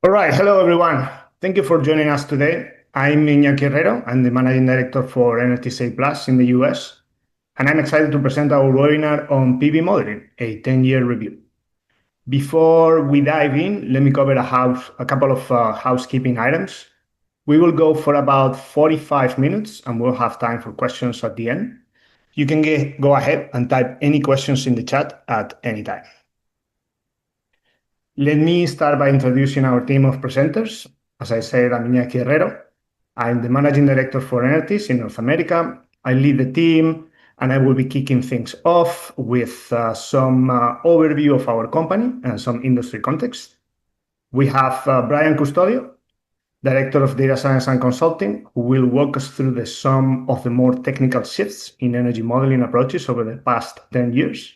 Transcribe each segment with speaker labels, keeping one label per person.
Speaker 1: All right, hello everyone. Thank you for joining us today. I'm Iñaki Herrero. I'm the Managing Director for Energy Save Plus in the US, and I'm excited to present our webinar on PV modeling, a 10-year review. Before we dive in, let me cover a couple of housekeeping items. We will go for about 45 minutes, and we'll have time for questions at the end. You can go ahead and type any questions in the chat at any time. Let me start by introducing our team of presenters. As I said, I'm Iñaki Herrero. I'm the Managing Director for Energies in North America. I lead the team, and I will be kicking things off with some overview of our company and some industry context. We have Brian Custodio, Director of Data Science and Consulting, who will walk us through some of the more technical shifts in energy modeling approaches over the past 10 years.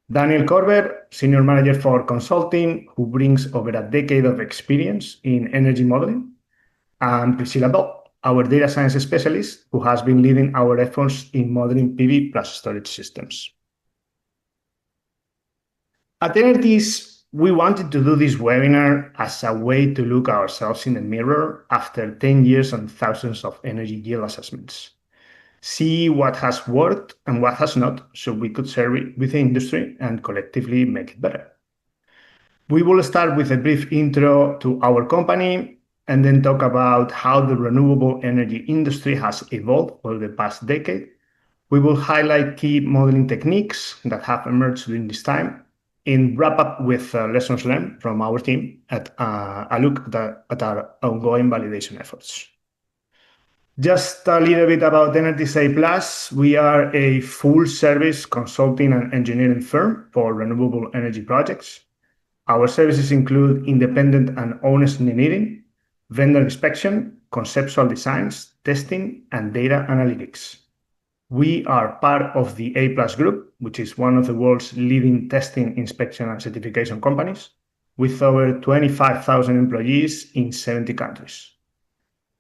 Speaker 1: Daniel Koerber, Senior Manager for Consulting, who brings over a decade of experience in energy modeling. And Priscilla Bell, our Data Science Specialist, who has been leading our efforts in modeling PV plus storage systems. At Energies, we wanted to do this webinar as a way to look ourselves in the mirror after 10 years and thousands of energy yield assessments. See what has worked and what has not, so we could share it with the industry and collectively make it better. We will start with a brief intro to our company and then talk about how the renewable energy industry has evolved over the past decade. We will highlight key modeling techniques that have emerged during this time and wrap up with lessons learned from our team at a look at our ongoing validation efforts. Just a little bit about Energy Save Plus. We are a full-service consulting and engineering firm for renewable energy projects. Our services include independent and honest engineering, vendor inspection, conceptual designs, testing, and data analytics. We are part of the A+ Group, which is one of the world's leading testing, inspection, and certification companies, with over 25,000 employees in 70 countries.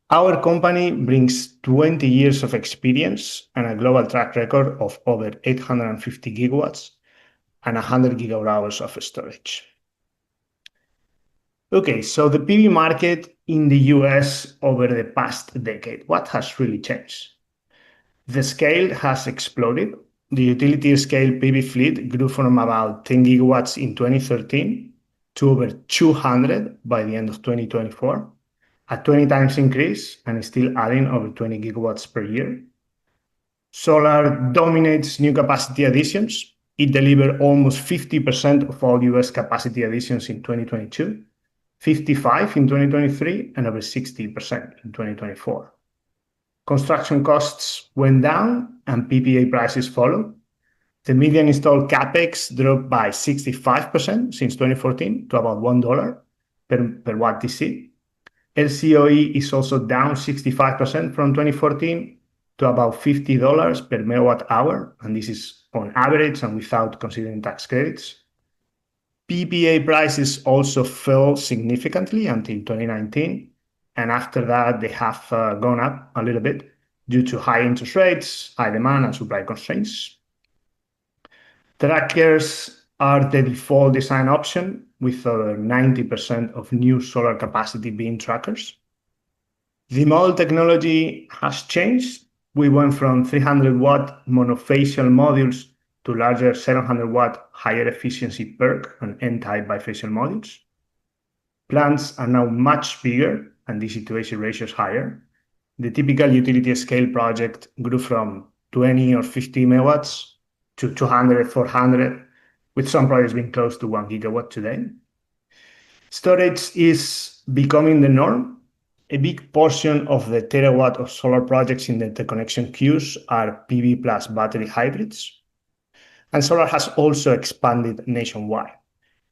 Speaker 1: Our company brings 20 years of experience and a global track record of over 850 gigawatts and 100 gigawatt hours of storage. Okay, so the PV market in the US over the past decade, what has really changed? The scale has exploded. The utility scale PV fleet grew from about 10 gigawatts in 2013 to over 200 by the end of 2024. A 20 times increase and still adding over 20 gigawatts per year. Solar dominates new capacity additions. It delivered almost 50% of all US capacity additions in 2022, 55% in 2023, and over 60% in 2024. Construction costs went down and PPA prices followed. The median installed capex dropped by 65% since 2014 to about $1 per watt DC. LCOE is also down 65% from 2014 to about $50 per megawatt hour, and this is on average and without considering tax credits. PPA prices also fell significantly until 2019, and after that they have gone up a little bit due to high interest rates, high demand, and supply constraints. Trackers are the default design option, with over 90% of new solar capacity being trackers. The model technology has changed. We went from 300-watt monofacial modules to larger 700-watt higher efficiency PERC and N-type bifacial modules. Plants are now much bigger and the situation ratio is higher. The typical utility scale project grew from 20 or 50 megawatts to 200, 400, with some projects being close to 1 gigawatt today. Storage is becoming the norm. A big portion of the terawatt of solar projects in the interconnection queues are PV plus battery hybrids. And solar has also expanded nationwide.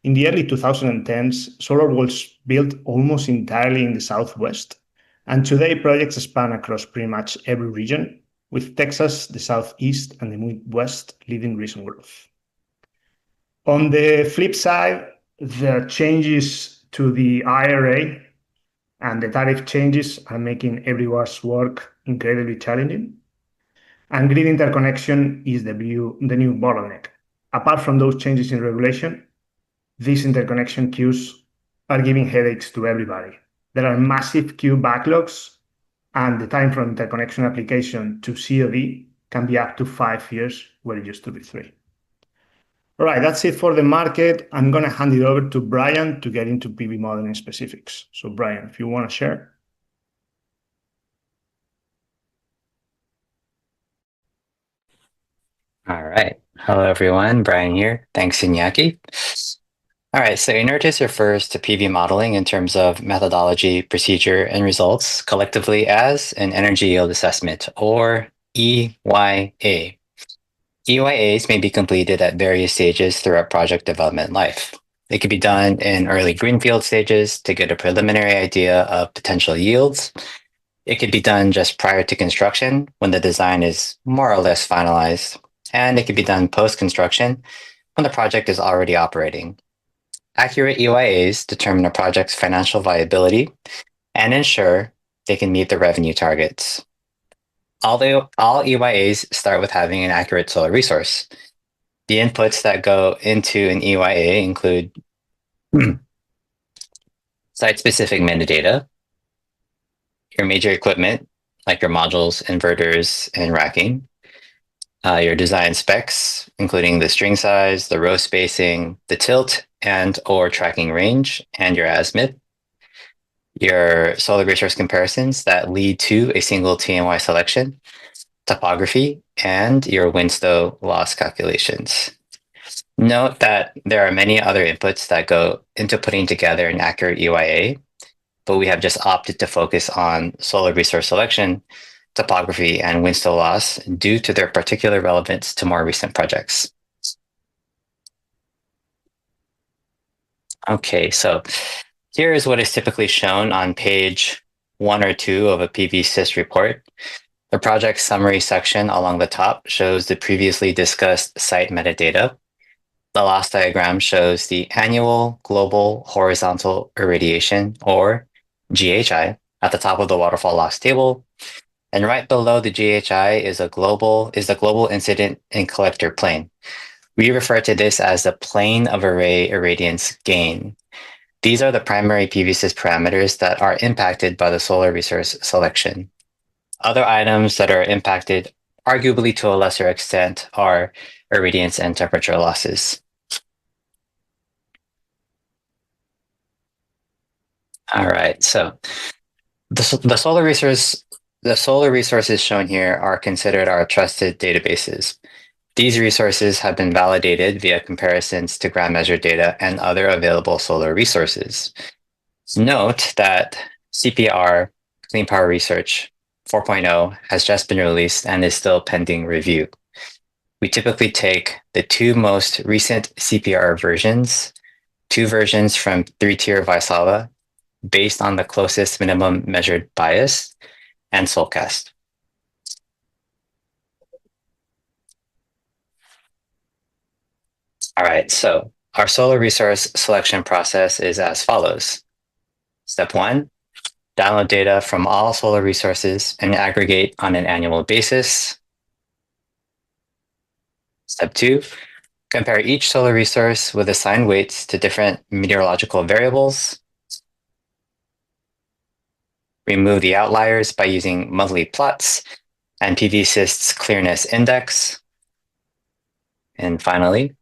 Speaker 1: In the early 2010s, solar was built almost entirely in the Southwest, and today projects span across pretty much every region, with Texas, the Southeast, and the Midwest leading recent growth. On the flip side, the changes to the IRA and the tariff changes are making everyone's work incredibly challenging. And grid interconnection is the new bottleneck. Apart from those changes in regulation, these interconnection queues are giving headaches to everybody. There are massive queue backlogs, and the time from interconnection application to COD can be up to 5 years, where it used to be 3. All right, that's it for the market. I'm going to hand it over to Brian to get into PV modeling specifics. So, Brian, if you want to share.
Speaker 2: All right. Hello, everyone. Brian here. Thanks, Iñaki. All right. So Inertis refers to PV modeling in terms of methodology, procedure, and results collectively as an energy yield assessment, or EYA. EYAs may be completed at various stages throughout project development life. It can be done in early greenfield stages to get a preliminary idea of potential yields. It could be done just prior to construction when the design is more or less finalized, and it could be done post-construction when the project is already operating. Accurate EYAs determine a project's financial viability and ensure they can meet the revenue targets. Although all EYAs start with having an accurate solar resource. The inputs that go into an EYA include site-specific metadata, your major equipment, like your modules, inverters, and racking, your design specs, including the string size, the row spacing, the tilt and or tracking range, and your azimuth, your solar resource comparisons that lead to a single TMY selection, topography, and your wind-stow loss calculations. Note that there are many other inputs that go into putting together an accurate EYA, but we have just opted to focus on solar resource selection, topography, and wind-stow loss due to their particular relevance to more recent projects. Okay, so here is what is typically shown on page 1 or 2 of a PV-SYS report. The project summary section along the top shows the previously discussed site metadata. The loss diagram shows the annual global horizontal irradiation, or GHI, at the top of the waterfall loss table. And right below the GHI is the global incident and collector plane. We refer to this as the plane of array irradiance gain. These are the primary PV-SYS parameters that are impacted by the solar resource selection. Other items that are impacted, arguably to a lesser extent, are irradiance and temperature losses. All right, so the solar resources shown here are considered our trusted databases. These resources have been validated via comparisons to ground measure data and other available solar resources. Note that CPR, Clean Power Research 4.0, has just been released and is still pending review. We typically take the 2 most recent CPR versions, 2 versions from 3-tier Vaisala, based on the closest minimum measured bias, and Solcast. All right, so our solar resource selection process is as follows. Step 1, download data from all solar resources and aggregate on an annual basis. Step 2, compare each solar resource with assigned weights to different meteorological variables. Remove the outliers by using monthly plots and PV-SYS's clearness index. And finally,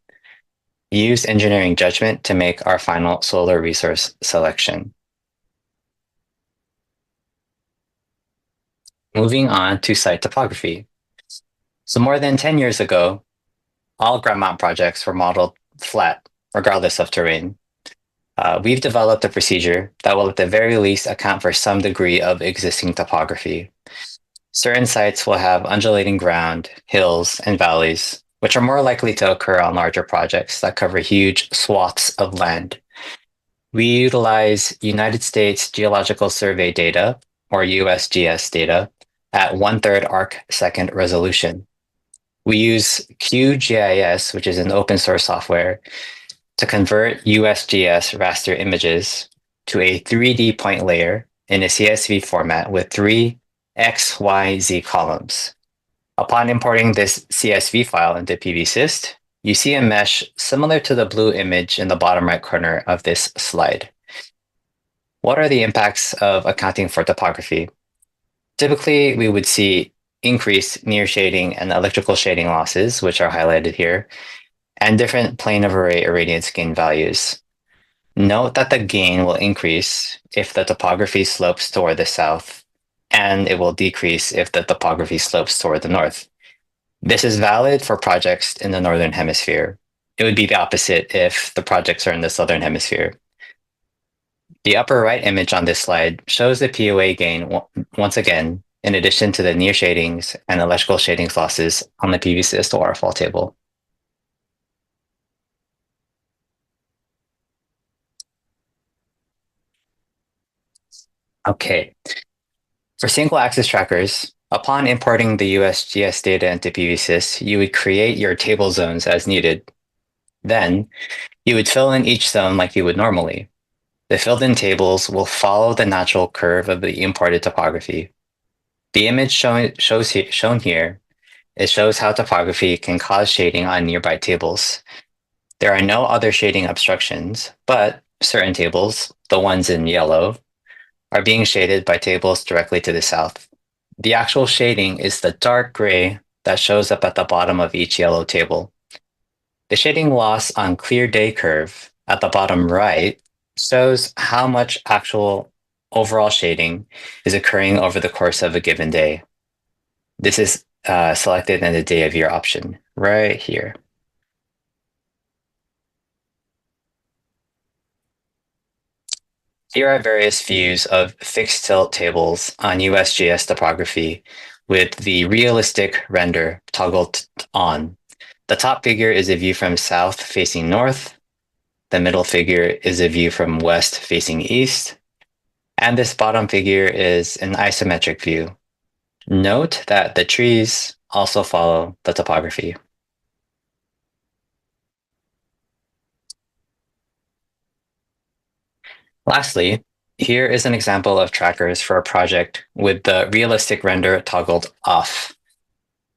Speaker 2: use engineering judgment to make our final solar resource selection. Moving on to site topography. So more than 10 years ago, all ground mount projects were modeled flat, regardless of terrain. We've developed a procedure that will at the very least account for some degree of existing topography. Certain sites will have undulating ground, hills, and valleys, which are more likely to occur on larger projects that cover huge swaths of land. We utilize United States Geological Survey data, or USGS data, at 1/3 arc-second resolution. We use QGIS, which is an open source software, to convert USGS raster images to a 3D point layer in a CSV format with 3 X, Y, Z columns. Upon importing this CSV file into PV-SYS, you see a mesh similar to the blue image in the bottom right corner of this slide. What are the impacts of accounting for topography? Typically, we would see increased near shading and electrical shading losses, which are highlighted here, and different plane of array irradiance gain values. Note that the gain will increase if the topography slopes toward the south, and it will decrease if the topography slopes toward the north. This is valid for projects in the northern hemisphere. It would be the opposite if the projects are in the southern hemisphere. The upper right image on this slide shows the POA gain once again, in addition to the near shadings and electrical shadings losses on the PV-SYST waterfall table. Okay, for single axis trackers, upon importing the USGS data into PV-SYST, you would create your table zones as needed. Then, you would fill in each zone like you would normally. The filled-in tables will follow the natural curve of the imported topography. The image shown here, it shows how topography can cause shading on nearby tables. There are no other shading obstructions, but certain tables, the ones in yellow, are being shaded by tables directly to the south. The actual shading is the dark gray that shows up at the bottom of each yellow table. The shading loss on clear day curve at the bottom right shows how much actual overall shading is occurring over the course of a given day. This is selected in the day of year option right here. Here are various views of fixed tilt tables on USGS topography with the realistic render toggled on. The top figure is a view from south facing north. The middle figure is a view from west facing east. And this bottom figure is an isometric view. Note that the trees also follow the topography. Lastly, here is an example of trackers for a project with the realistic render toggled off.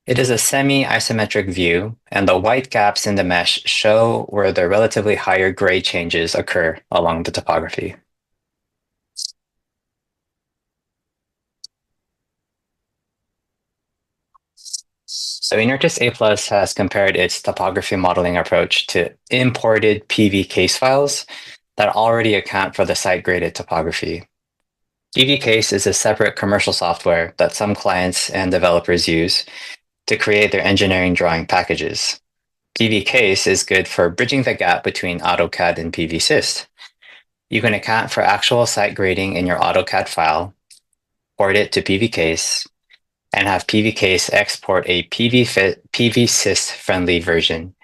Speaker 2: It is a semi-isometric view, and the white gaps in the mesh show where the relatively higher grade changes occur along the topography. So Inertis A+ has compared its topography modeling approach to imported PV case files that already account for the site-graded topography. PV Case is a separate commercial software that some clients and developers use to create their engineering drawing packages. PV Case is good for bridging the gap between AutoCAD and PV-SYST. You can account for actual site grading in your AutoCAD file, port it to PV Case, and have PV Case export a PV-SYST friendly version.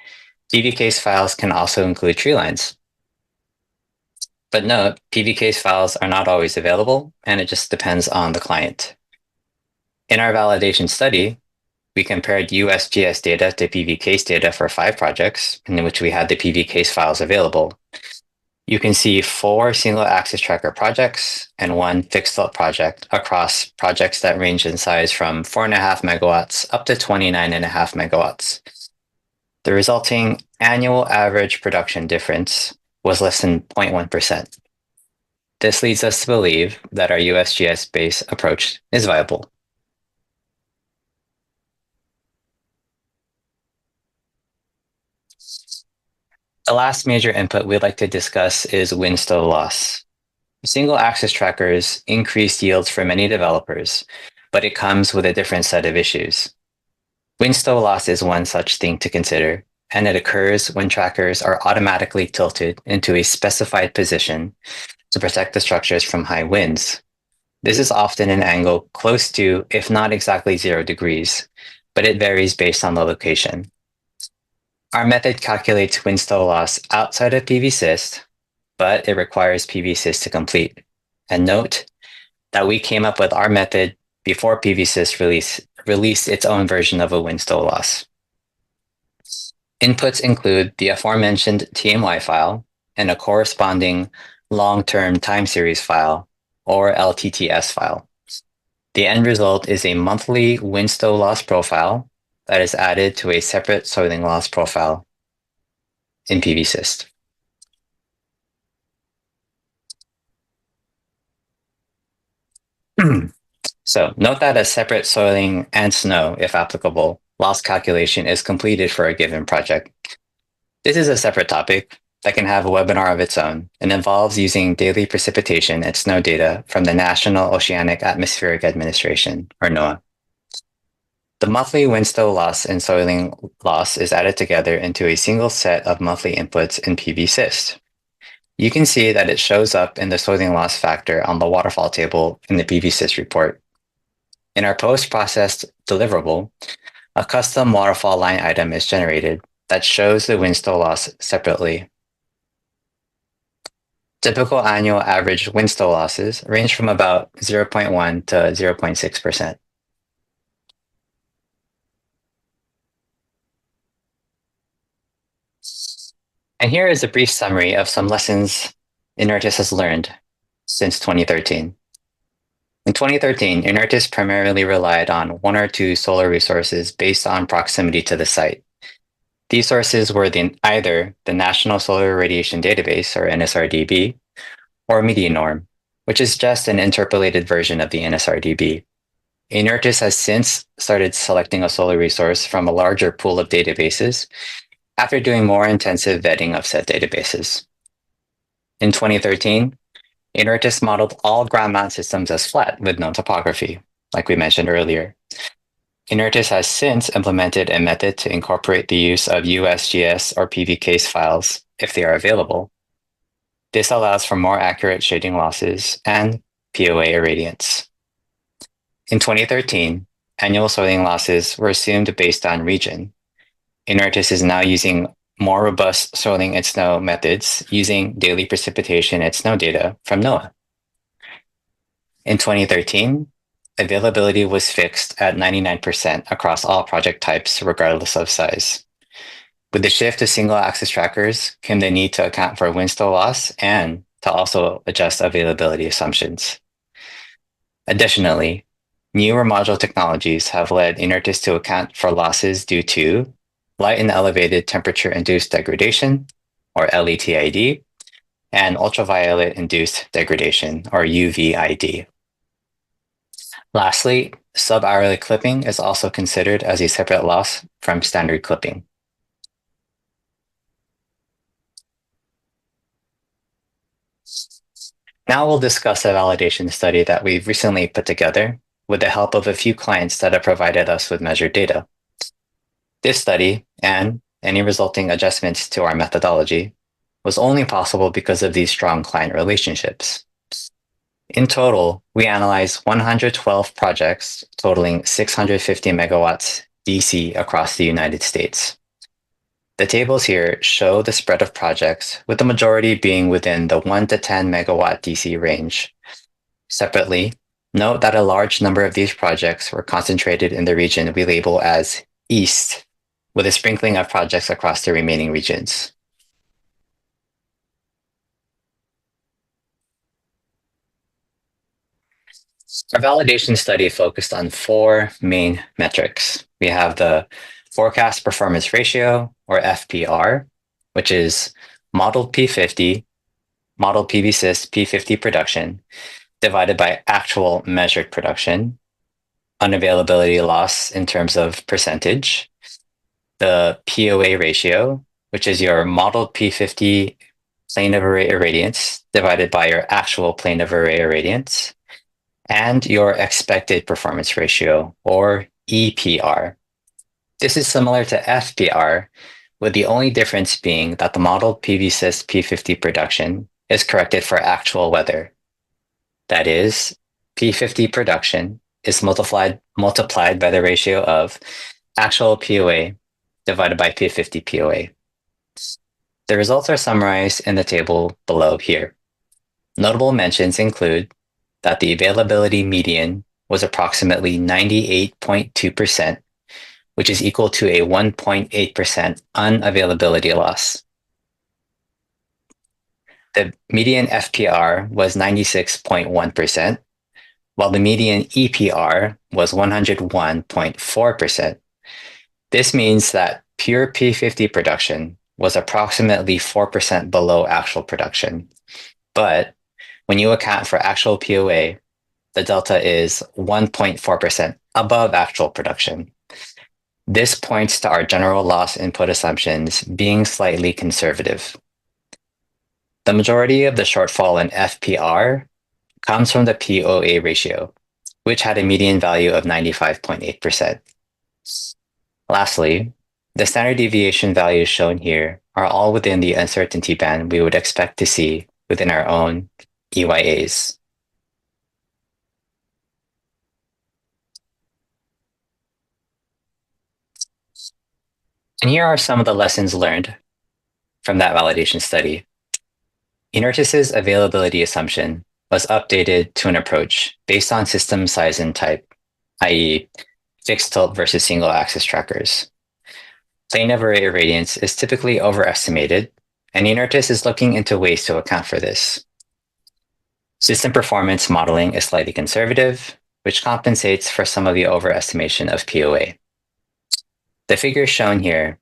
Speaker 2: PV Case files can also include tree lines. But note, PV Case files are not always available, and it just depends on the client. In our validation study, we compared USGS data to PV Case data for 5 projects, in which we had the PV Case files available. You can see 4 single-axis tracker projects and 1 fixed-tilt project across projects that range in size from 4.5 megawatts up to 29.5 megawatts. The resulting annual average production difference was less than 0.1%. This leads us to believe that our USGS-based approach is viable. The last major input we'd like to discuss is wind stow loss. Single-axis trackers increase yields for many developers, but it comes with a different set of issues. Wind stow loss is one such thing to consider, and it occurs when trackers are automatically tilted into a specified position to protect the structures from high winds. This is often an angle close to, if not exactly 0 degrees, but it varies based on the location. Our method calculates wind stow loss outside of PV-SYST, but it requires PV-SYST to complete. And note that we came up with our method before PV-SYST released its own version of a wind stow loss. Inputs include the aforementioned TMY file and a corresponding long-term time series file, or LTTS file. The end result is a monthly wind stow loss profile that is added to a separate soiling loss profile in PV-SYST. So note that a separate soiling and snow, if applicable, loss calculation is completed for a given project. This is a separate topic that can have a webinar of its own and involves using daily precipitation and snow data from the National Oceanic Atmospheric Administration, or NOAA. The monthly wind stow loss and soiling loss is added together into a single set of monthly inputs in PV-SYST. You can see that it shows up in the soiling loss factor on the waterfall table in the PV-SYST report. In our post-processed deliverable, a custom waterfall line item is generated that shows the wind stow loss separately. Typical annual average wind stow losses range from about 0.1 to 0.6%. And here is a brief summary of some lessons Inertis has learned since 2013. In 2013, Inertis primarily relied on one or two solar resources based on proximity to the site. These sources were either the National Solar Radiation Database, or NSRDB, or MEDIANORM, which is just an interpolated version of the NSRDB. Inertis has since started selecting a solar resource from a larger pool of databases after doing more intensive vetting of said databases. In 2013, Inertis modeled all ground mount systems as flat with no topography, like we mentioned earlier. Inertis has since implemented a method to incorporate the use of USGS or PV-case files if they are available. This allows for more accurate shading losses and POA irradiance. In 2013, annual soiling losses were assumed based on region. Inertis is now using more robust soiling and snow methods using daily precipitation and snow data from NOAA. In 2013, availability was fixed at 99% across all project types, regardless of size. With the shift to single-axis trackers came the need to account for wind stow loss and to also adjust availability assumptions. Additionally, newer module technologies have led Inertis to account for losses due to light and elevated temperature-induced degradation, or LETID, and ultraviolet-induced degradation, or UVID. Lastly, sub-hourly clipping is also considered as a separate loss from standard clipping. Now we'll discuss a validation study that we've recently put together with the help of a few clients that have provided us with measured data. This study, and any resulting adjustments to our methodology, was only possible because of these strong client relationships. In total, we analyzed 112 projects totaling 650 megawatts DC across the United States. The tables here show the spread of projects, with the majority being within the 1 to 10 megawatt DC range. Separately, note that a large number of these projects were concentrated in the region we label as East, with a sprinkling of projects across the remaining regions. Our validation study focused on four main metrics. We have the forecast performance ratio, or FPR, which is modeled P50, modeled PV-SYST P50 production, divided by actual measured production, unavailability loss in terms of percentage, the POA ratio, which is your modeled P50 plane of array irradiance divided by your actual plane of array irradiance, and your expected performance ratio, or EPR. This is similar to FPR, with the only difference being that the modeled PV-SYST P50 production is corrected for actual weather. That is, P50 production is multiplied by the ratio of actual POA divided by P50 POA. The results are summarized in the table below here. Notable mentions include that the availability median was approximately 98.2%, which is equal to a 1.8% unavailability loss. The median FPR was 96.1%, while the median EPR was 101.4%. This means that pure P50 production was approximately 4% below actual production. But when you account for actual POA, the delta is 1.4% above actual production. This points to our general loss input assumptions being slightly conservative. The majority of the shortfall in FPR comes from the POA ratio, which had a median value of 95.8%. Lastly, the standard deviation values shown here are all within the uncertainty band we would expect to see within our own EYAs. And here are some of the lessons learned from that validation study. Inertis's availability assumption was updated to an approach based on system size and type, i.e. fixed tilt versus single axis trackers. Plane of array irradiance is typically overestimated, and Inertis is looking into ways to account for this. System performance modeling is slightly conservative, which compensates for some of the overestimation of POA. The figure shown here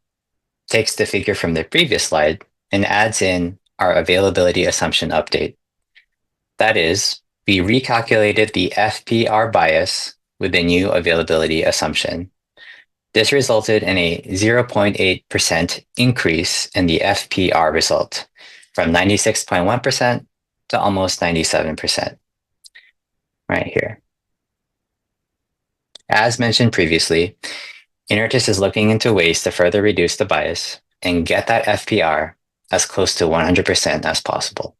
Speaker 2: takes the figure from the previous slide and adds in our availability assumption update. That is, we recalculated the FPR bias with the new availability assumption. This resulted in a 0.8% increase in the FPR result, from 96.1% to almost 97%. Right here. As mentioned previously, Inertis is looking into ways to further reduce the bias and get that FPR as close to 100% as possible.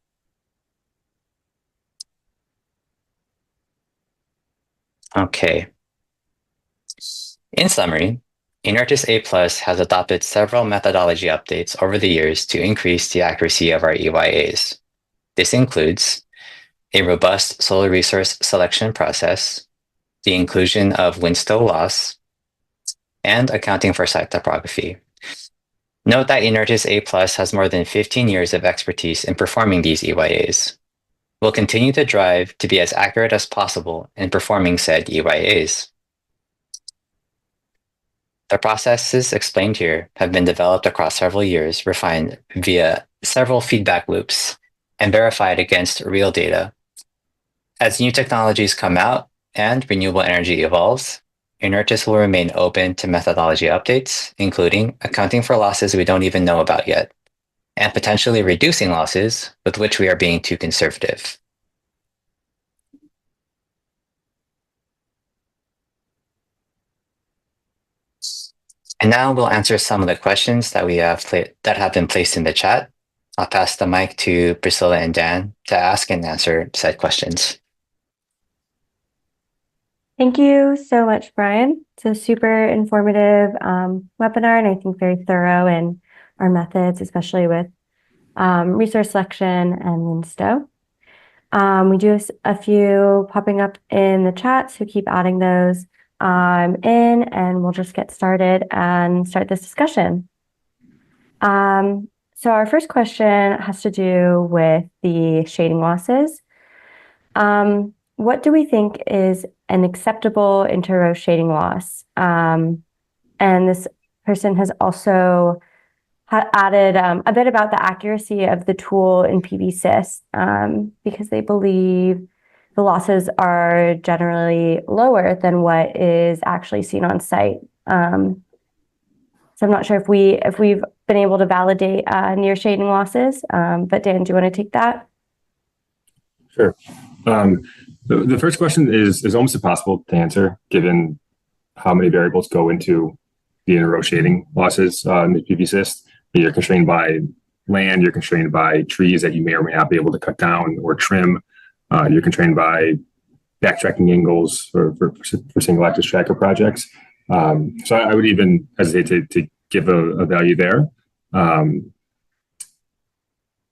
Speaker 2: Okay. In summary, Inertis A+ has adopted several methodology updates over the years to increase the accuracy of our EYAs. This includes a robust solar resource selection process, the inclusion of wind-stow loss, and accounting for site topography. Note that Inertis A+ has more than 15 years of expertise in performing these EYAs. We'll continue to drive to be as accurate as possible in performing said EYAs. The processes explained here have been developed across several years, refined via several feedback loops, and verified against real data. As new technologies come out and renewable energy evolves, Inertis will remain open to methodology updates, including accounting for losses we don't even know about yet, and potentially reducing losses with which we are being too conservative. And now we'll answer some of the questions that that have been placed in the chat. I'll pass the mic to Priscilla and Dan to ask and answer said questions.
Speaker 3: Thank you so much, Brian. It's a super informative webinar, and I think very thorough in our methods, especially with resource selection and wind-stow. We do have a few popping up in the chat, so keep adding those in, and we'll just get started and start this discussion. So our first question has to do with the shading losses. What do we think is an acceptable inter-row shading loss? And this person has also added a bit about the accuracy of the tool in PVSys, because they believe the losses are generally lower than what is actually seen on site. So I'm not sure if we've been able to validate near shading losses, but Dan, do you want to take that?
Speaker 4: Sure. The first question is almost impossible to answer, given how many variables go into the inter-row shading losses in the PVSys. You're constrained by land, you're constrained by trees that you may or may not be able to cut down or trim. You're constrained by backtracking angles for single axis tracker projects. So I would even hesitate to give a value there. And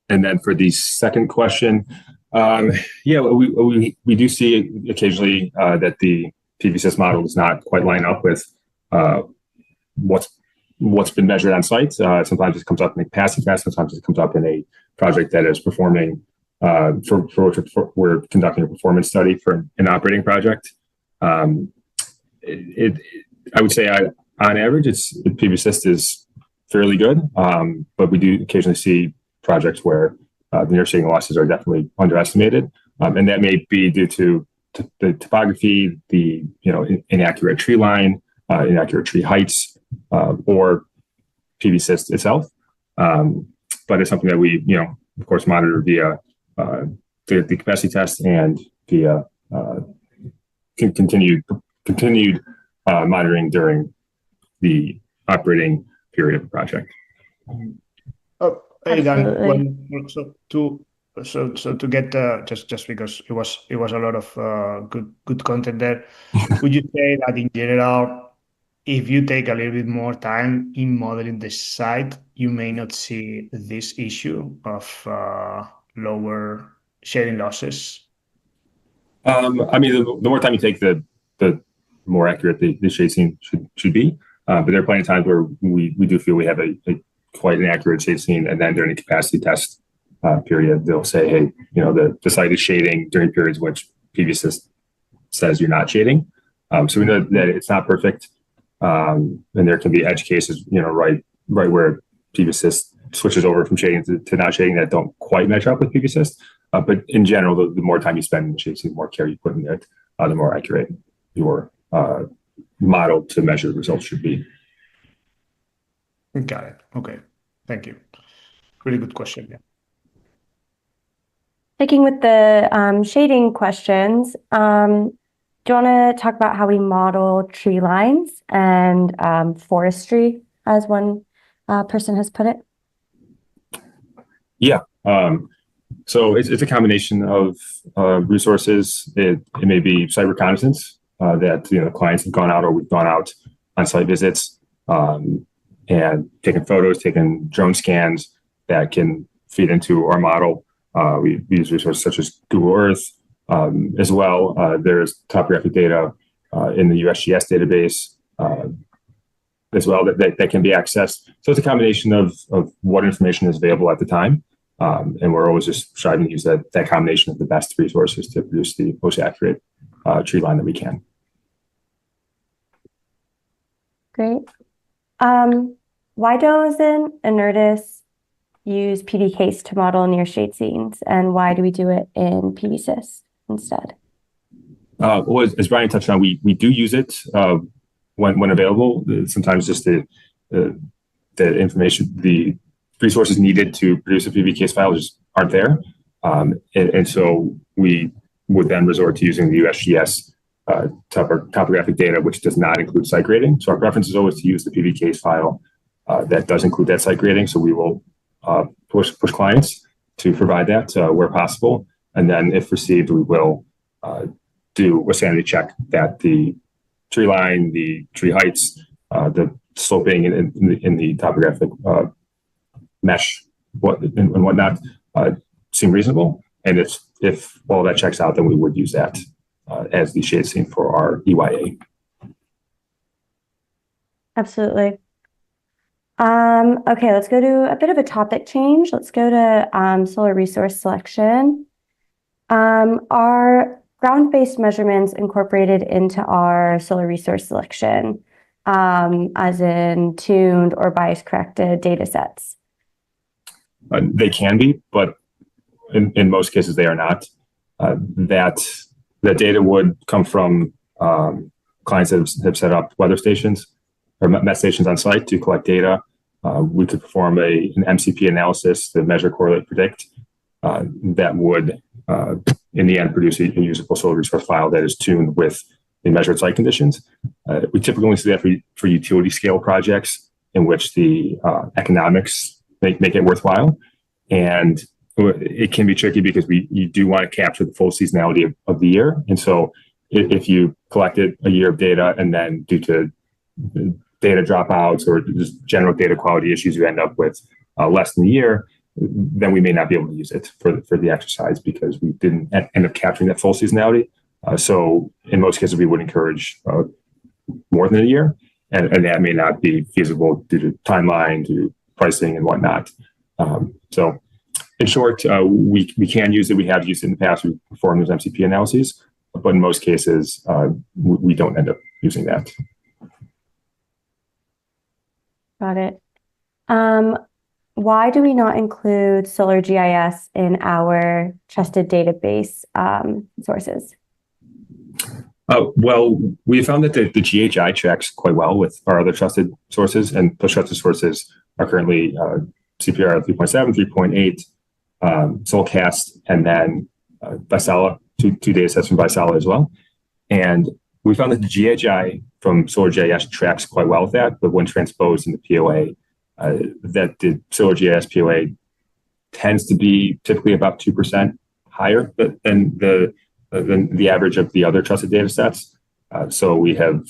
Speaker 4: then for the second question, yeah, we do see occasionally that the PVSys model does not quite line up with what's been measured on site. Sometimes it comes up in a passing test, sometimes it comes up in a project that is performing for we're conducting a performance study for an operating project. I would say on average, PVSys is fairly good, but we do occasionally see projects where the near shading losses are definitely underestimated, and that may be due to the topography, the inaccurate tree line, inaccurate tree heights, or PV cyst itself. But it's something that we, of course, monitor via the capacity test and via continued monitoring during the operating period of the project.
Speaker 1: Oh, hey, Dan,
Speaker 3: Absolutely.
Speaker 1: so to get just because it was a lot of good content there, would you say that in general, if you take a little bit more time in modeling the site, you may not see this issue of lower shading losses?
Speaker 4: I mean, the more time you take, the more accurate the shade scene should be. But there are plenty of times where we do feel we have a quite an accurate shade scene, and then during the capacity test period, they'll say, hey, the site is shading during periods which PV says you're not shading. So we know that it's not perfect, and there can be edge cases, right where PV switches over from shading to not shading that don't quite match up with PV. But in general, the more time you spend in the shade scene, the more care you put in it, the more accurate your model to measure results should be.
Speaker 1: Got it. Okay. Thank you. Really good question. Yeah.
Speaker 3: Sticking with the shading questions, do you want to talk about how we model tree lines and forestry, as one person has put it?
Speaker 4: Yeah. So it's a combination of resources. It may be site reconnaissance that clients have gone out, or we've gone out on site visits and taken photos, taken drone scans that can feed into our model. We use resources such as Google Earth as well. There's topographic data in the USGS database as well that can be accessed. So it's a combination of what information is available at the time. And we're always just striving to use that combination of the best resources to produce the most accurate tree line that we can.
Speaker 3: Great. Why doesn't Inertis use PVCase to model near shade scenes, and why do we do it in PVSys instead?
Speaker 4: Well, as Brian touched on, we do use it when available. Sometimes just the information, the resources needed to produce a PVCase file just aren't there. And so we would then resort to using the USGS topographic data, which does not include site grading. So our preference is always to use the PVCase file that does include that site grading. So we will push clients to provide that where possible. And then if received, we will do a sanity check that the tree line, the tree heights, the sloping in the topographic mesh and whatnot seem reasonable. And if all that checks out, then we would use that as the shade scene for our EYA.
Speaker 3: Absolutely. Okay, let's go to a bit of a topic change. Let's go to solar resource selection. Are ground-based measurements incorporated into our solar resource selection, as in tuned or bias-corrected data sets?
Speaker 4: They can be, but in most cases they are not. That data would come from clients that have set up weather stations or met stations on site to collect data. We could perform an MCP analysis to measure, correlate, predict that would, in the end, produce a usable solar resource file that is tuned with the measured site conditions. We typically only see that for utility scale projects in which the economics make it worthwhile. And it can be tricky because you do want to capture the full seasonality of the year. And so if you collected a year of data and then due to data dropouts or just general data quality issues, you end up with less than a year, then we may not be able to use it for the exercise because we didn't end up capturing that full seasonality. So in most cases, we would encourage more than a year, and that may not be feasible due to timeline, to pricing and whatnot. So in short, we can use it. We have used it in the past. We performed those MCP analyses, but in most cases, we don't end up using that.
Speaker 3: Got it. Why do we not include solar GIS in our trusted database sources?
Speaker 4: Well, we found that the GHI tracks quite well with our other trusted sources, and those trusted sources are currently CPR 3.7, 3.8, Solcast, and then Vaisala, two data sets from Vaisala as well. And we found that the GHI from SolarJS tracks quite well with that, but when transposed in the POA, that the SolarJS POA tends to be typically about 2% higher than the average of the other trusted data sets. So we have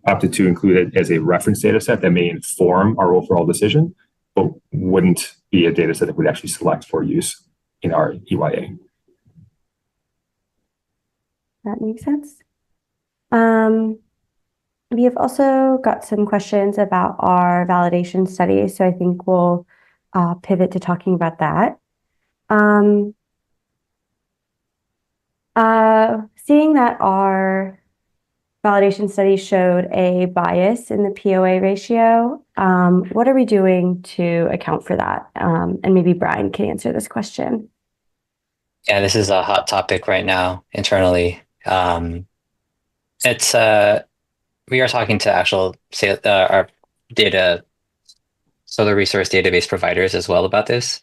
Speaker 4: opted to include it as a reference data set that may inform our overall decision, but wouldn't be a data set that we'd actually select for use in our EYA.
Speaker 3: That makes sense. We have also got some questions about our validation study, so I think we'll pivot to talking about that. Seeing that our validation study showed a bias in the POA ratio, what are we doing to account for that? And maybe Brian can answer this question.
Speaker 2: Yeah, this is a hot topic right now internally. We are talking to actual our data solar resource database providers as well about this.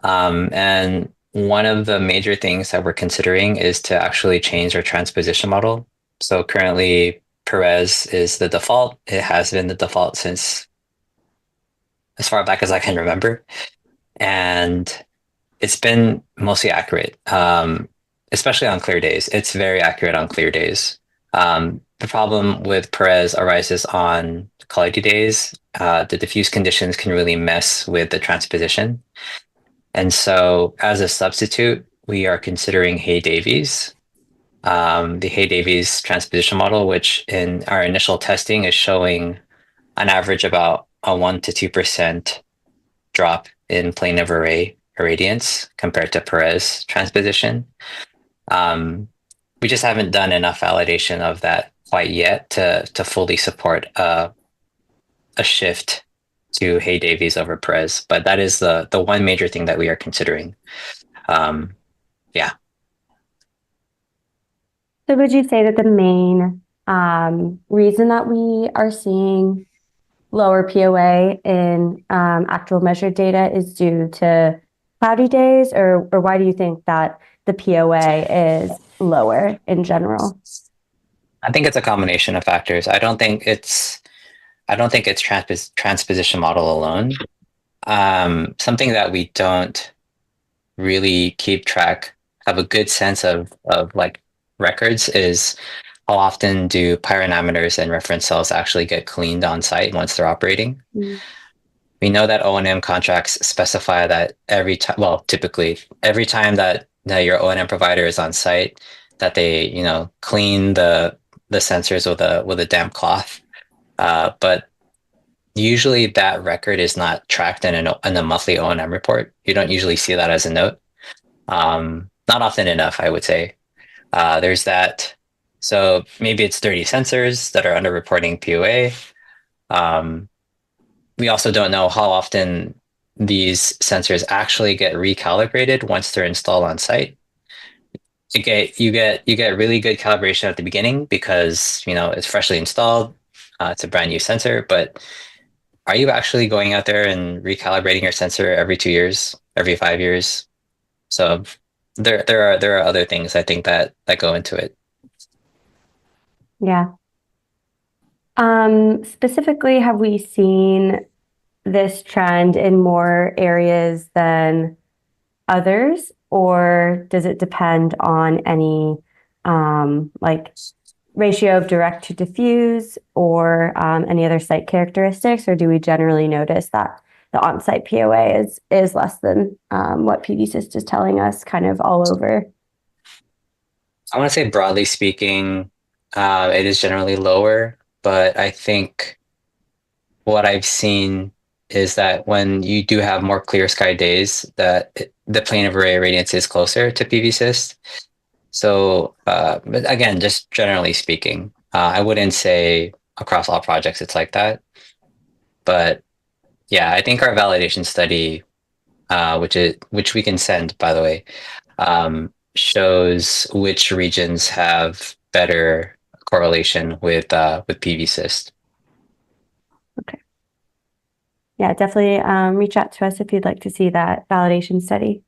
Speaker 2: And one of the major things that we're considering is to actually change our transposition model. So currently Perez is the default. It has been the default since as far back as I can remember. And it's been mostly accurate, especially on clear days. It's very accurate on clear days. The problem with Perez arises on cloudy days. The diffuse conditions can really mess with the transposition. And so as a substitute, we are considering Hay-Davies, the Hay-Davies transposition model, which in our initial testing is showing on average about a 1 to 2% drop in plane of array irradiance compared to Perez transposition. We just haven't done enough validation of that quite yet to fully support a shift to Hay-Davies over Perez, but that is the one major thing that we are considering. Yeah.
Speaker 3: So would you say that the main reason that we are seeing lower POA in actual measured data is due to cloudy days, or why do you think that the POA is lower in general?
Speaker 2: I think it's a combination of factors. I don't think it's transposition model alone. Something that we don't really keep track, have a good sense of like records is how often do pyranometers and reference cells actually get cleaned on site once they're operating. Mm. We know that O&M contracts specify that typically every time that your O&M provider is on site, that they clean the sensors with a damp cloth. But usually that record is not tracked in a monthly O&M report. You don't usually see that as a note. Not often enough, I would say. There's that. So maybe it's 30 sensors that are underreporting POA. We also don't know how often these sensors actually get recalibrated once they're installed on site. You get really good calibration at the beginning because it's freshly installed. It's a brand new sensor, but are you actually going out there and recalibrating your sensor every 2 years, every 5 years? So there are other things I think that go into it.
Speaker 3: Yeah. Specifically, have we seen this trend in more areas than others, or does it depend on any like ratio of direct to diffuse or any other site characteristics, or do we generally notice that the on-site POA is less than what PVSys is telling us kind of all over?
Speaker 2: I want to say broadly speaking, it is generally lower, but I think what I've seen is that when you do have more clear sky days, that the plane of array radiance is closer to PVSys. So, but again, just generally speaking, I wouldn't say across all projects it's like that. But yeah, I think our validation study, which we can send, by the way, shows which regions have better correlation with PV cyst.
Speaker 3: Okay. Yeah, definitely reach out to us if you'd like to see that validation study.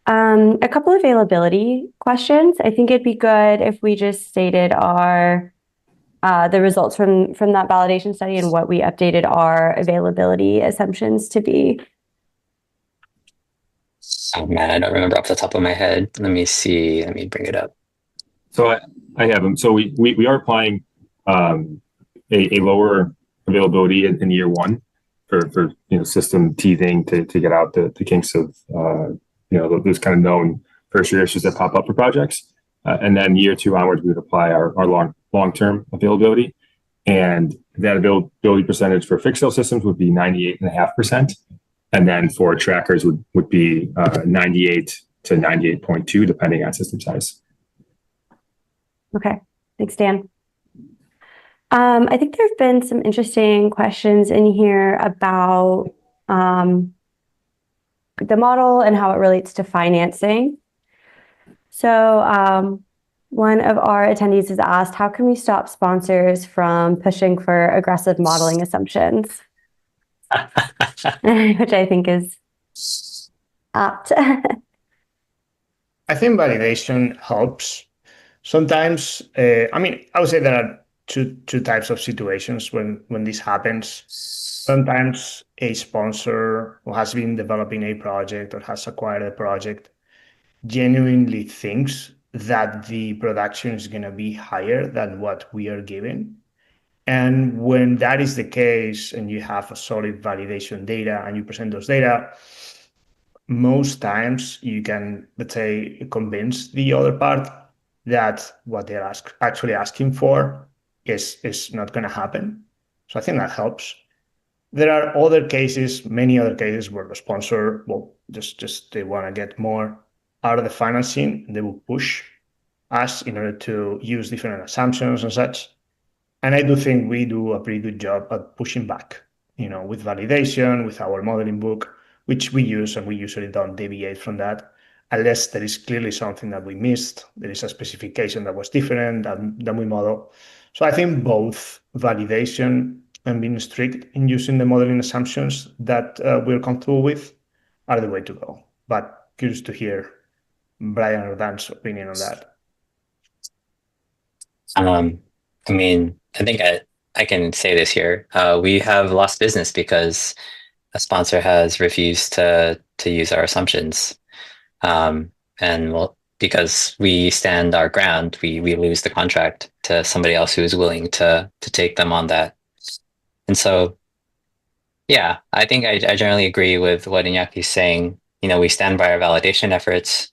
Speaker 3: A couple of availability questions. I think it'd be good if we just stated our the results from that validation study and what we updated our availability assumptions to be.
Speaker 2: Oh man, I don't remember off the top of my head. Let me see. Let me bring it up.
Speaker 4: So I have them. So we are applying a lower availability in year one for system teething to get out the kinks of those kind of known first year issues that pop up for projects. And then year two onwards, we would apply our long-term availability. And that availability percentage for fixed cell systems would be 98.5%. And then for trackers would be 98 to 98.2, depending on system size.
Speaker 3: Okay, thanks, Dan. I think there have been some interesting questions in here about the model and how it relates to financing. So one of our attendees has asked, how can we stop sponsors from pushing for aggressive modeling assumptions? Which I think is apt.
Speaker 1: I think validation helps. Sometimes, I would say there are two types of situations when this happens. Sometimes a sponsor who has been developing a project or has acquired a project genuinely thinks that the production is going to be higher than what we are giving. And when that is the case and you have a solid validation data and you present those data, most times you can, let's say, convince the other part that what they're actually asking for is not going to happen. So I think that helps. There are other cases, many other cases where the sponsor will just they want to get more out of the financing. They will push us in order to use different assumptions and such. And I do think we do a pretty good job at pushing back, with validation, with our modeling book, which we use, and we usually don't deviate from that unless there is clearly something that we missed. There is a specification that was different than we model. So I think both validation and being strict in using the modeling assumptions that we're comfortable with are the way to go. But curious to hear Brian or Dan's opinion on that.
Speaker 2: I think I can say this here. We have lost business because a sponsor has refused to use our assumptions. Because we stand our ground, we lose the contract to somebody else who is willing to take them on that. And so, yeah, I think I generally agree with what Iñaki's saying. We stand by our validation efforts.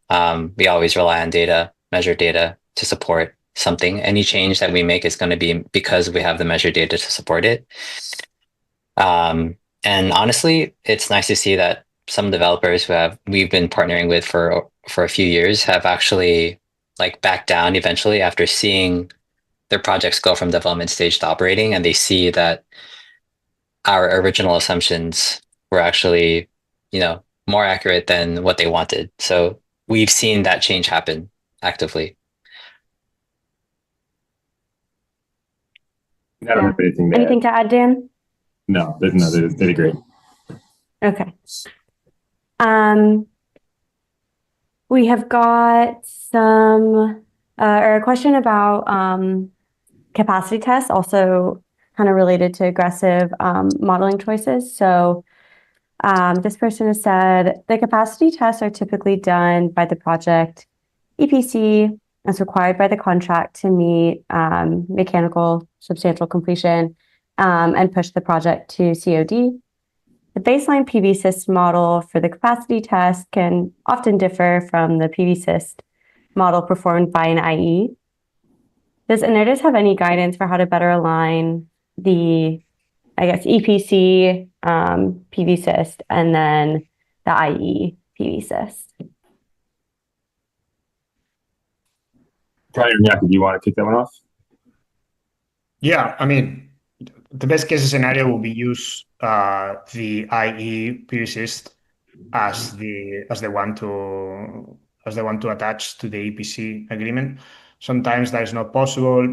Speaker 2: We always rely on data, measured data to support something. Any change that we make is going to be because we have the measured data to support it. And honestly, it's nice to see that some developers we've been partnering with for a few years have actually backed down eventually after seeing their projects go from development stage to operating, and they see that our original assumptions were actually, more accurate than what they wanted. So we've seen that change happen actively.
Speaker 4: I don't have anything to
Speaker 3: Anything to add, Dan?
Speaker 4: No, they did great.
Speaker 3: Okay. We have got a question about capacity tests, also kind of related to aggressive modeling choices. So this person has said the capacity tests are typically done by the project EPC as required by the contract to meet mechanical substantial completion and push the project to COD. The baseline PV-SYST model for the capacity test can often differ from the PV-SYST model performed by an IE. Does Enertis have any guidance for how to better align the, EPC PV-SYST and then the IE PV-SYST?
Speaker 4: Brian or Iñaki, do you want to kick that one off?
Speaker 1: Yeah, the best case scenario will be use the IE PV-SYST as the one to attach to the EPC agreement. Sometimes that is not possible.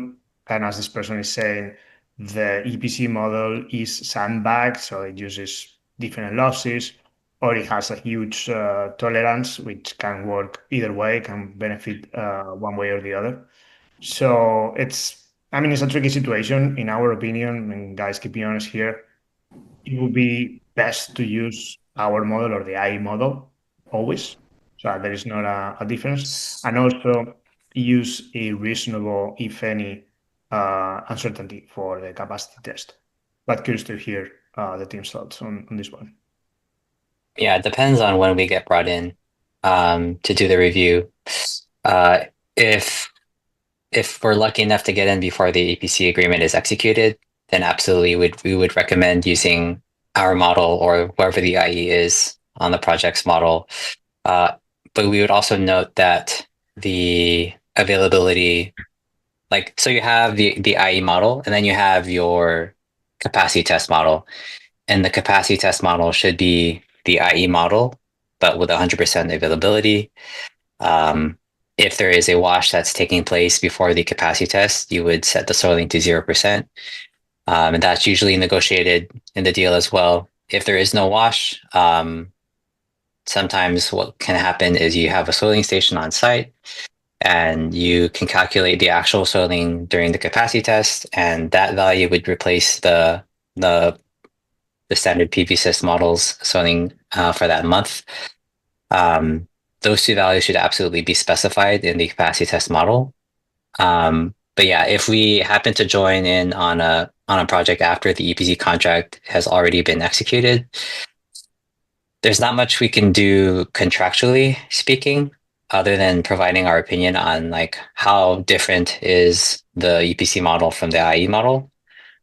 Speaker 1: And as this person is saying, the EPC model is sandbagged, so it uses different losses, or it has a huge tolerance, which can work either way, can benefit one way or the other. So it's a tricky situation in our opinion, and guys, keep me honest here. It would be best to use our model or the IE model always, so there is not a difference, and also use a reasonable, if any, uncertainty for the capacity test. But curious to hear the team's thoughts on this one.
Speaker 2: Yeah, it depends on when we get brought in to do the review. If we're lucky enough to get in before the EPC agreement is executed, then absolutely we would recommend using our model or whoever the IE is on the project's model. But we would also note that the availability, so you have the IE model, and then you have your capacity test model. And the capacity test model should be the IE model, but with 100% availability. If there is a wash that's taking place before the capacity test, you would set the soiling to 0%. And that's usually negotiated in the deal as well. If there is no wash, sometimes what can happen is you have a soiling station on site, and you can calculate the actual soiling during the capacity test, and that value would replace the standard PVSys models soiling for that month. Those two values should absolutely be specified in the capacity test model. But yeah, if we happen to join in on a project after the EPC contract has already been executed, there's not much we can do contractually speaking, other than providing our opinion on how different is the EPC model from the IE model.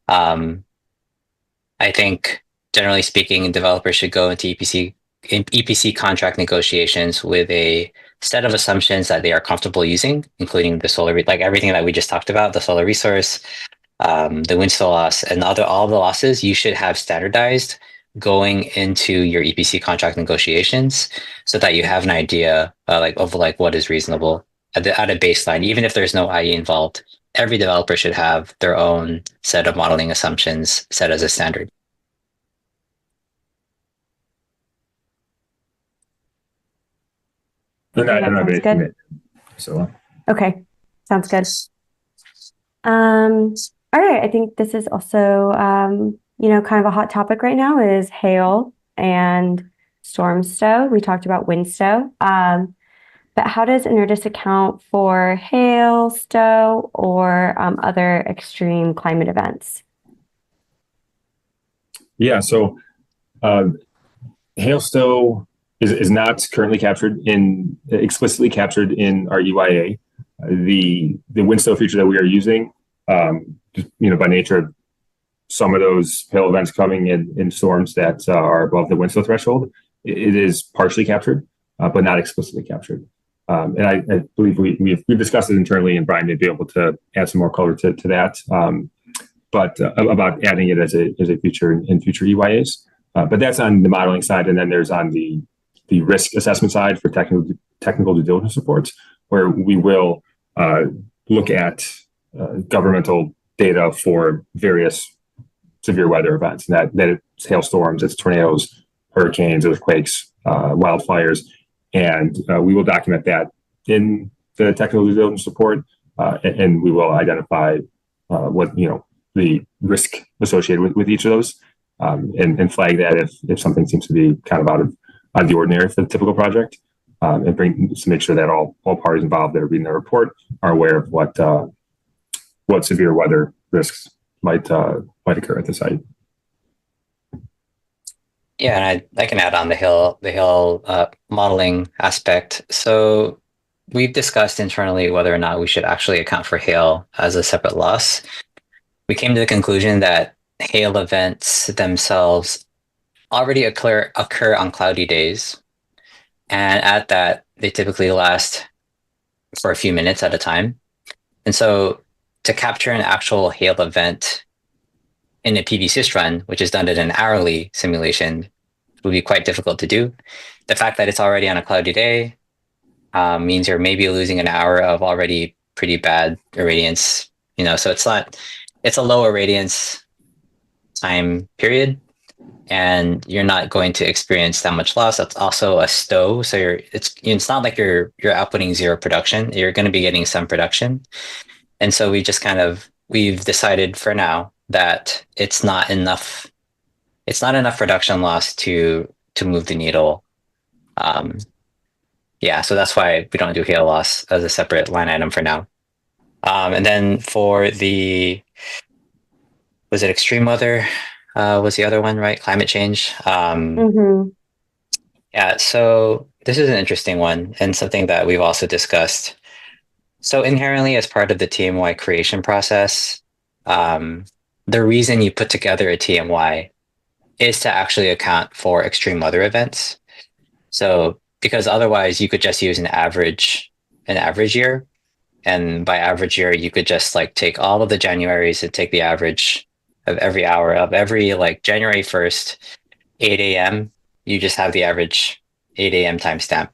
Speaker 2: I think generally speaking, developers should go into EPC contract negotiations with a set of assumptions that they are comfortable using, including the solar, everything that we just talked about, the solar resource, the wind stow loss, and all the losses you should have standardized going into your EPC contract negotiations, so that you have an idea of what is reasonable at a baseline. Even if there's no IE involved, every developer should have their own set of modeling assumptions set as a standard.
Speaker 3: Sounds good.
Speaker 4: So
Speaker 3: Okay, sounds good. All right, I think this is also kind of a hot topic right now is hail and storm stow. We talked about wind stow, but how does Inerdis account for hail, stow, or other extreme climate events?
Speaker 4: Yeah, so hail stow is not currently explicitly captured in our EYA. The wind stow feature that we are using, by nature of some of those hail events coming in storms that are above the wind stow threshold, it is partially captured, but not explicitly captured. And I believe we've discussed it internally, and Brian may be able to add some more color to that. But about adding it as a feature in future EYAs. But that's on the modeling side, and then there's on the risk assessment side for technical due diligence reports, where we will look at governmental data for various severe weather events, and that it's hailstorms, it's tornadoes, hurricanes, earthquakes, wildfires, and we will document that in the technical due diligence report, and we will identify what the risk associated with each of those, and flag that if something seems to be kind of out of the ordinary for the typical project, and to make sure that all parties involved that are reading the report are aware of what severe weather risks might occur at the site.
Speaker 2: Yeah, and I can add on the hail modeling aspect. So we've discussed internally whether or not we should actually account for hail as a separate loss. We came to the conclusion that hail events themselves already occur on cloudy days, and at that they typically last for a few minutes at a time. And so to capture an actual hail event in a PV-SYS run, which is done at an hourly simulation, would be quite difficult to do. The fact that it's already on a cloudy day means you're maybe losing an hour of already pretty bad irradiance, so it's a low irradiance time period, and you're not going to experience that much loss. That's also a stow, so it's not like you're outputting zero production. You're going to be getting some production, and so we've decided for now that it's not enough. It's not enough production loss to move the needle. So that's why we don't do hail loss as a separate line item for now. And then for was it extreme weather? Was the other one, right? Climate change. Yeah, so this is an interesting one and something that we've also discussed. So inherently, as part of the TMY creation process, the reason you put together a TMY is to actually account for extreme weather events. So because otherwise you could just use an average year. And by average year, you could just like take all of the Januaries and take the average of every hour of every like January 1st, 8 a.m. You just have the average 8 a.m. timestamp.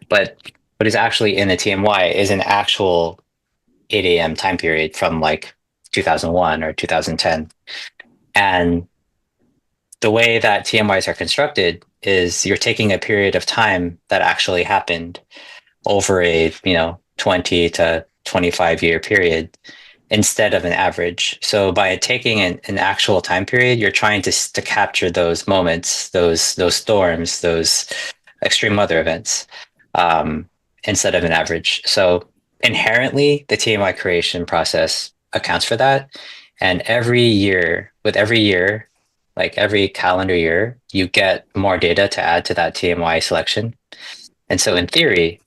Speaker 2: But what is actually in the TMY is an actual 8 a.m. time period from like 2001 or 2010. And the way that TMYs are constructed is you're taking a period of time that actually happened over a 20 to 25 year period instead of an average. So by taking an actual time period, you're trying to capture those moments, those storms, those extreme weather events, instead of an average. So inherently, the TMI creation process accounts for that. And with every year, like every calendar year, you get more data to add to that TMI selection. And so in theory,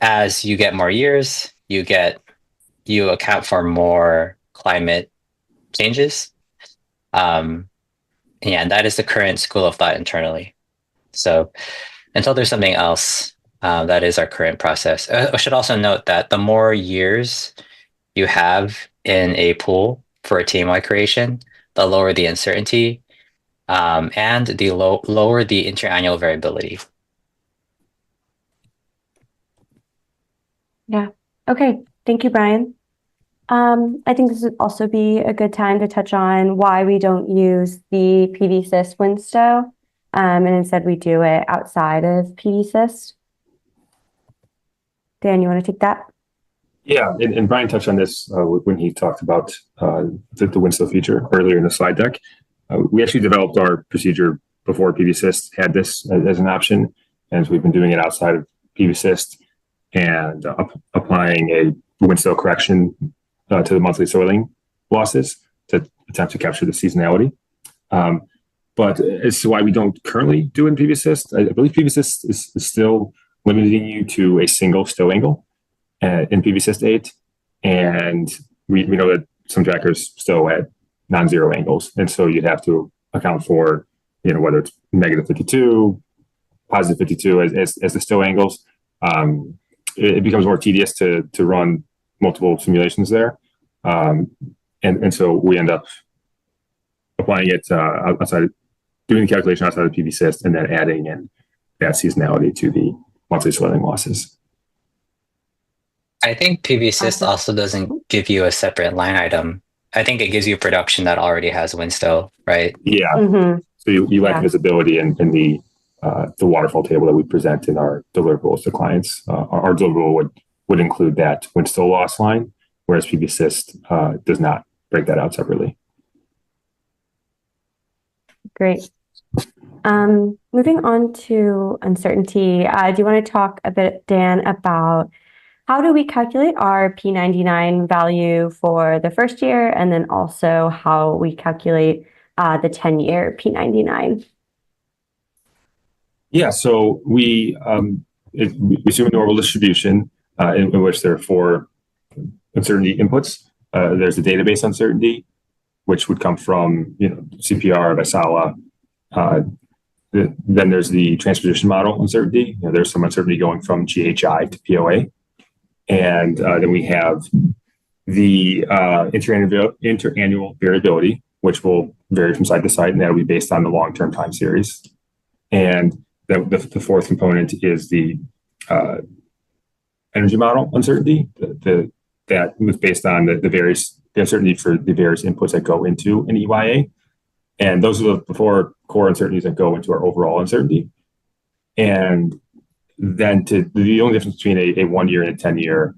Speaker 2: as you get more years, you account for more climate changes. And that is the current school of thought internally. So until there's something else, that is our current process. I should also note that the more years you have in a pool for a TMI creation, the lower the uncertainty, and the lower the interannual variability.
Speaker 3: Yeah. Okay. Thank you, Brian. I think this would also be a good time to touch on why we don't use the PV-Syst Winstow, and instead we do it outside of PV-Syst. Dan, you want to take that?
Speaker 4: Yeah, and Brian touched on this when he talked about the Winstow feature earlier in the slide deck. We actually developed our procedure before PV-Syst had this as an option, and so we've been doing it outside of PV-Syst and applying a Winstow correction to the monthly soiling losses to attempt to capture the seasonality. But as to why we don't currently do it in PV-Syst, I believe PV-Syst is still limiting you to a single stow angle in PV-Syst 8. And we know that some trackers stow at non-zero angles. And so you'd have to account for, whether it's negative 52, positive 52 as the stow angles. It becomes more tedious to run multiple simulations there. And so we end up applying it outside, doing the calculation outside of PV-Syst, and then adding in that seasonality to the monthly soiling losses.
Speaker 2: I think PV-Syst also doesn't give you a separate line item. I think it gives you production that already has Winstow, right?
Speaker 4: Yeah.
Speaker 3: Mm-hmm.
Speaker 4: So you lack visibility in the waterfall table that we present in our deliverables to clients. Our deliverable would include that Winstow loss line, whereas PV-Syst does not break that out separately.
Speaker 3: Great. Moving on to uncertainty, do you want to talk a bit, Dan, about how do we calculate our P99 value for the first year, and then also how we calculate the 10-year P99?
Speaker 4: Yeah, so we assume a normal distribution in which there are 4 uncertainty inputs. There's the database uncertainty, which would come from CPR, Vaisala. Then there's the transposition model uncertainty. There's some uncertainty going from GHI to POA. And then we have the interannual variability, which will vary from site to site, and that will be based on the long-term time series. And the 4th component is the energy model uncertainty. That was based on the uncertainty for the various inputs that go into an EYA. And those are the four core uncertainties that go into our overall uncertainty. And then the only difference between a 1 year and a 10-year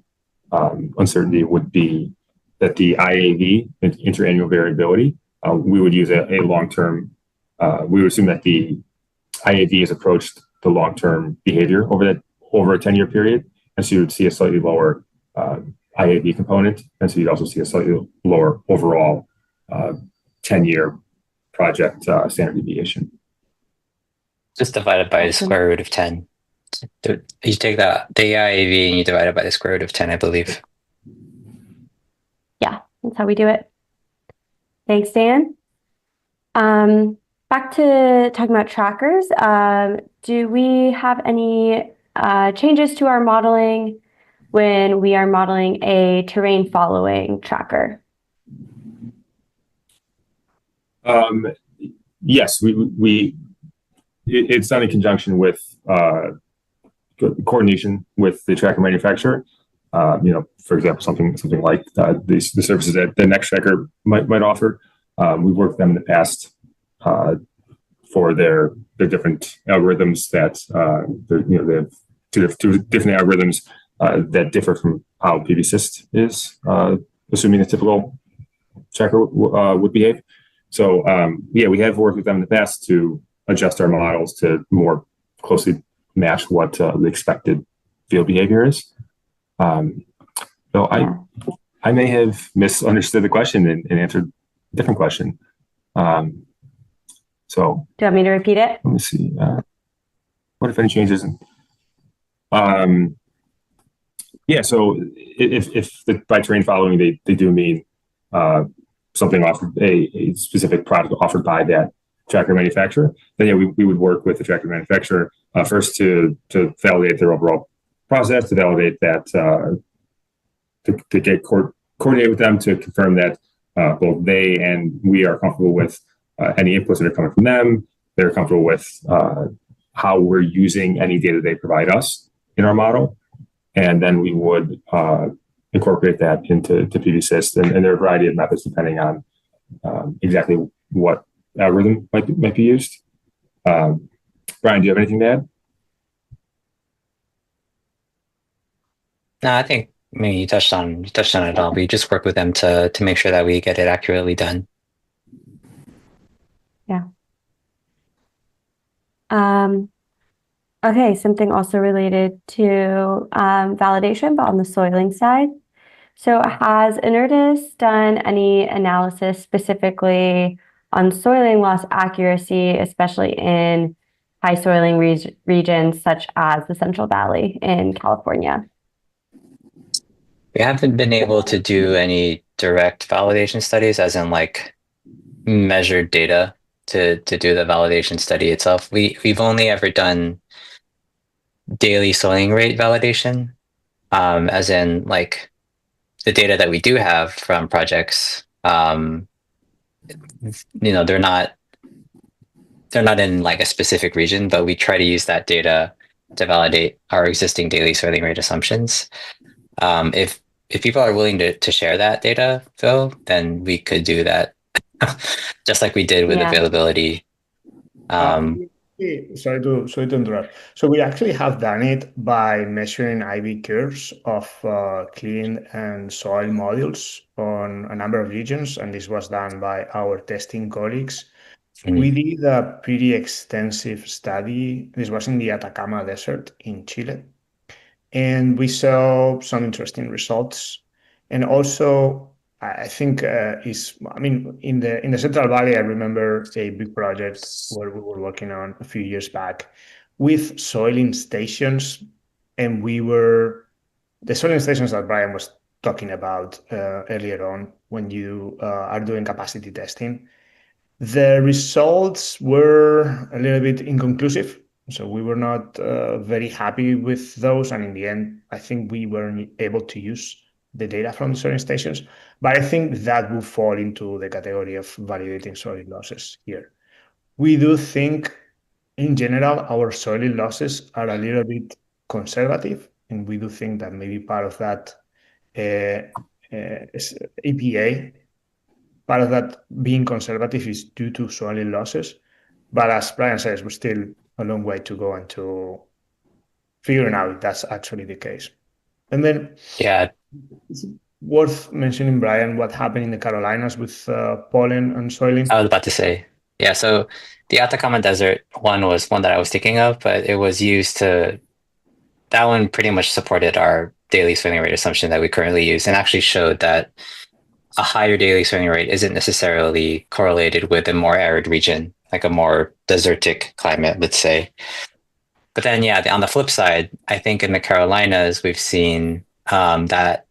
Speaker 4: uncertainty would be that the IAV, interannual variability, we would use a long-term, we would assume that the IAV has approached the long-term behavior over a 10-year period. And so you would see a slightly lower IAV component. And so you'd also see a slightly lower overall 10-year project standard deviation.
Speaker 2: Just divided by the square root of 10. You take the IAV and you divide it by the square root of 10, I believe.
Speaker 3: Yeah, that's how we do it. Thanks, Dan. Back to talking about trackers. Do we have any changes to our modeling when we are modeling a terrain following tracker?
Speaker 4: Yes, it's done in conjunction with coordination with the tracker manufacturer. For example, something like the services that the next tracker might offer. We've worked with them in the past for their different algorithms that they have two different algorithms that differ from how PVSys is assuming a typical tracker would behave. So we have worked with them in the past to adjust our models to more closely match what the expected field behavior is. So I may have misunderstood the question and answered a different question. So
Speaker 3: do you want me to repeat it?
Speaker 4: Let me see. What if any changes? So if by terrain following they do mean something offered a specific product offered by that tracker manufacturer, then we would work with the tracker manufacturer first to validate their overall process, to validate that to get coordinate with them to confirm that both they and we are comfortable with any inputs that are coming from them. They're comfortable with how we're using any data they provide us in our model, and then we would incorporate that into PVSys, and there are a variety of methods depending on exactly what algorithm might be used. Brian, do you have anything to add?
Speaker 2: No, I think you touched on it all. We just work with them to make sure that we get it accurately done.
Speaker 3: Yeah. Okay, something also related to validation, but on the soiling side. So has Inertis done any analysis specifically on soiling loss accuracy, especially in high soiling regions such as the Central Valley in California?
Speaker 2: We haven't been able to do any direct validation studies, as in measured data to do the validation study itself. We've only ever done daily soiling rate validation, as in the data that we do have from projects. They're not in a specific region, but we try to use that data to validate our existing daily soiling rate assumptions. If people are willing to share that data, Phil, then we could do that, just like we did with availability.
Speaker 1: Sorry to interrupt. So we actually have done it by measuring IV curves of clean and soil modules on a number of regions, and this was done by our testing colleagues. We did a pretty extensive study. This was in the Atacama Desert in Chile. And we saw some interesting results. And also, I think in the Central Valley, I remember a big project where we were working on a few years back with soiling stations. And the soiling stations that Brian was talking about earlier on when you are doing capacity testing. The results were a little bit inconclusive. So we were not very happy with those. And in the end, I think we weren't able to use the data from the soiling stations. But I think that will fall into the category of validating soiling losses here. We do think, in general, our soiling losses are a little bit conservative. and we do think that maybe part of that is EPA, part of that being conservative is due to soil losses. But as Brian says, we're still a long way to go into figuring out if that's actually the case. And then
Speaker 2: Yeah,
Speaker 1: it's worth mentioning, Brian, what happened in the Carolinas with pollen and soiling.
Speaker 2: I was about to say. Yeah, so the Atacama Desert one was one that I was thinking of, but it was used to, that one pretty much supported our daily swimming rate assumption that we currently use and actually showed that a higher daily swimming rate isn't necessarily correlated with a more arid region, like a more desertic climate, let's say. But then, yeah, on the flip side, I think in the Carolinas, we've seen that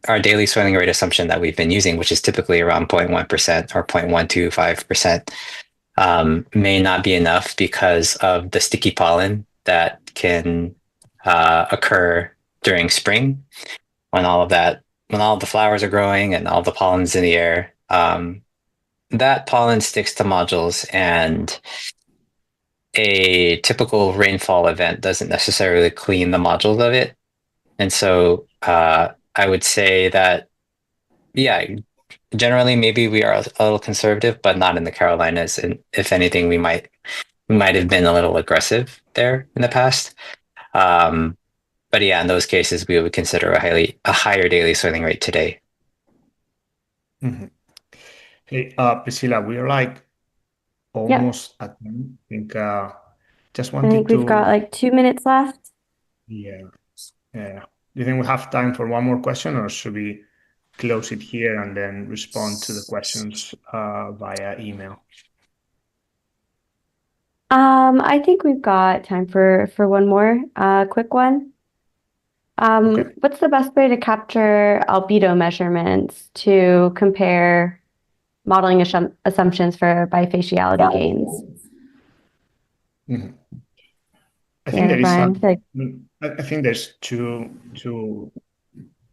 Speaker 2: our daily swimming rate assumption that we've been using, which is typically around 0.1% or 0.125%, may not be enough because of the sticky pollen that can occur during spring when all the flowers are growing and all the pollen's in the air. That pollen sticks to modules, and a typical rainfall event doesn't necessarily clean the modules of it. And so I would say that, yeah, generally maybe we are a little conservative, but not in the Carolinas. And if anything, we might have been a little aggressive there in the past. But yeah, in those cases, we would consider a higher daily swimming rate today.
Speaker 1: Mm-hmm. Hey, Priscilla, we are like
Speaker 3: Yeah,
Speaker 1: almost at time. I think just
Speaker 3: I think
Speaker 1: wanted
Speaker 3: we've got
Speaker 1: to,
Speaker 3: like 2 minutes left.
Speaker 1: yeah, yeah. Do you think we have time for one more question, or should we close it here and then respond to the questions via email?
Speaker 3: I think we've got time for one more quick one.
Speaker 1: Okay.
Speaker 3: What's the best way to capture albedo measurements to compare modeling assumptions for bifaciality gains?
Speaker 1: Mhm. I think
Speaker 3: Yeah,
Speaker 1: there is
Speaker 3: Brian,
Speaker 1: some. I think there's two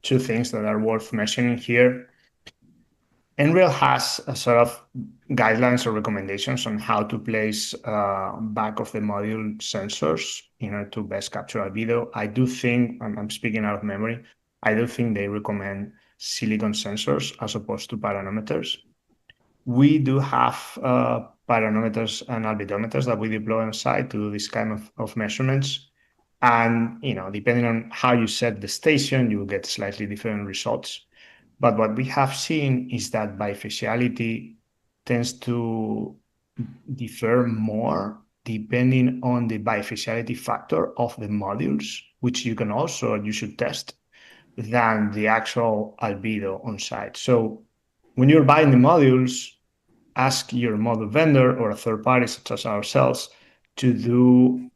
Speaker 1: things that are worth mentioning here. NREL has a sort of guidelines or recommendations on how to place back of the module sensors in order to best capture albedo. I do think, I'm speaking out of memory, I do think they recommend silicon sensors as opposed to pyranometers. We do have pyranometers and albedometers that we deploy on site to do this kind of measurements. And, depending on how you set the station, you will get slightly different results. But what we have seen is that bifaciality tends to differ more depending on the bifaciality factor of the modules, which you should test, than the actual albedo on site. So when you're buying the modules, ask your model vendor or a third party such as ourselves to do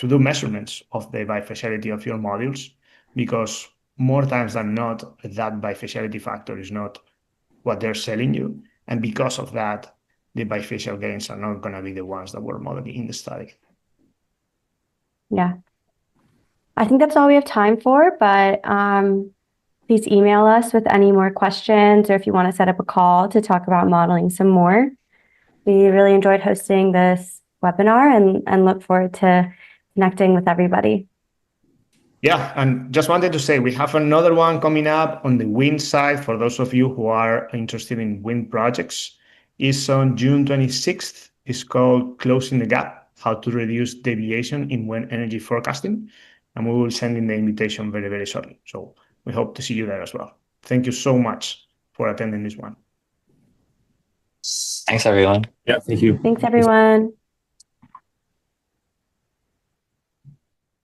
Speaker 1: measurements of the bifaciality of your modules, because more times than not, that bifaciality factor is not what they're selling you. And because of that, the bifacial gains are not going to be the ones that were modeled in the study.
Speaker 3: Yeah. I think that's all we have time for, but please email us with any more questions or if you want to set up a call to talk about modeling some more. We really enjoyed hosting this webinar and look forward to connecting with everybody.
Speaker 1: Yeah, and just wanted to say we have another one coming up on the wind side for those of you who are interested in wind projects. It's on June 26th. It's called Closing the Gap, How to Reduce Deviation in Wind Energy Forecasting. And we will send in the invitation very, very shortly. So we hope to see you there as well. Thank you so much for attending this one.
Speaker 2: Thanks, everyone.
Speaker 4: Yeah, thank you.
Speaker 3: Thanks, everyone.